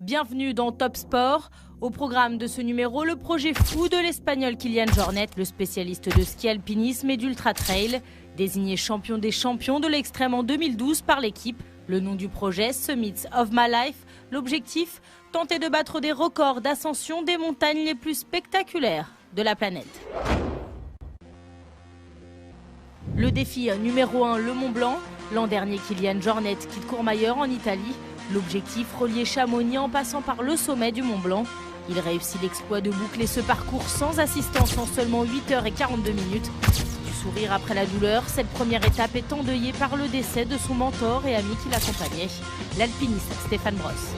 Bienvenue dans Top Sport. Au programme de ce numéro, le projet fou de l'Espagnol Kilian Jornet, le spécialiste de ski alpinisme et d'ultra trail. Désigné champion des champions de l'extrême en 2012 par l'équipe. Le nom du projet, Summits of My Life. L'objectif, tenter de battre des records d'ascension des montagnes les plus spectaculaires de la planète. Le défi numéro 1, le Mont Blanc. L'an dernier, Kilian Jornet quitte Courmayeur en Italie. L'objectif, relier Chamonix en passant par le sommet du Mont Blanc. Il réussit l'exploit de boucler ce parcours sans assistance en seulement 8h42. Du sourire après la douleur, cette première étape est endeuillée par le décès de son mentor et ami qui l'accompagnait, l'alpiniste Stéphane Brosse.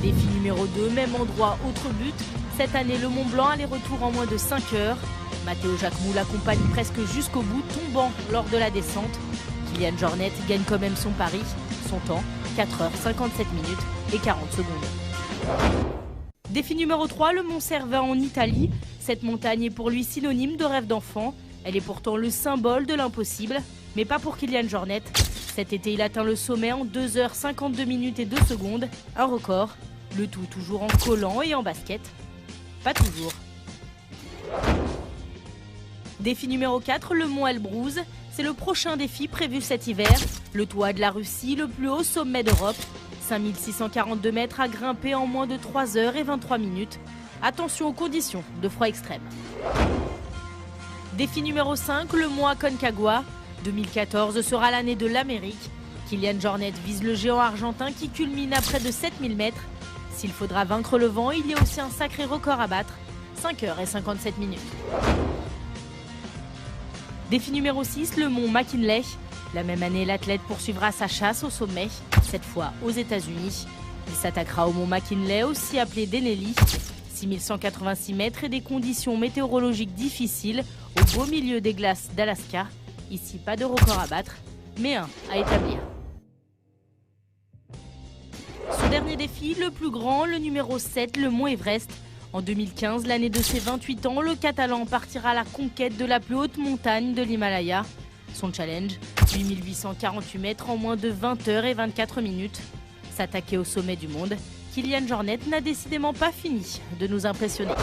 Défi numéro 2, même endroit, autre but. Cette année, le Mont Blanc aller-retour en moins de 5 heures. Matteo Jacquemou l'accompagne presque jusqu'au bout, tombant lors de la descente. Kilian Jornet gagne quand même son pari. Son temps, 4h57 et 40 secondes. Défi numéro 3, le Mont Cervin en Italie. Cette montagne est pour lui synonyme de rêve d'enfant. Elle est pourtant le symbole de l'impossible, mais pas pour Kilian Jornet. Cet été, il atteint le sommet en 2h52 et 2 secondes, un record. Le tout toujours en collant et en basket. Pas toujours. Défi numéro 4, le Mont Elbrus. C'est le prochain défi prévu cet hiver. Le toit de la Russie, le plus haut sommet d'Europe. 5642 mètres à grimper en moins de 3h23. Attention aux conditions de froid extrême. Défi numéro 5, le Mont Aconcagua. 2014 sera l'année de l'Amérique. Kilian Jornet vise le géant argentin qui culmine à près de 7000 mètres. S'il faudra vaincre le vent, il y a aussi un sacré record à battre. 5h57. Défi numéro 6, le Mont McKinley. La même année, l'athlète poursuivra sa chasse au sommet, cette fois aux États-Unis. Il s'attaquera au Mont McKinley, aussi appelé Denali. 6186 mètres et des conditions météorologiques difficiles au beau milieu des glaces d'Alaska. Ici, pas de record à battre, mais un à établir. Son dernier défi, le plus grand, le numéro 7, le Mont Everest. En 2015, l'année de ses 28 ans, le Catalan partira à la conquête de la plus haute montagne de l'Himalaya. Son challenge, 8848 mètres en moins de 20h24. S'attaquer au sommet du monde, Kilian Jornet n'a décidément pas fini de nous impressionner.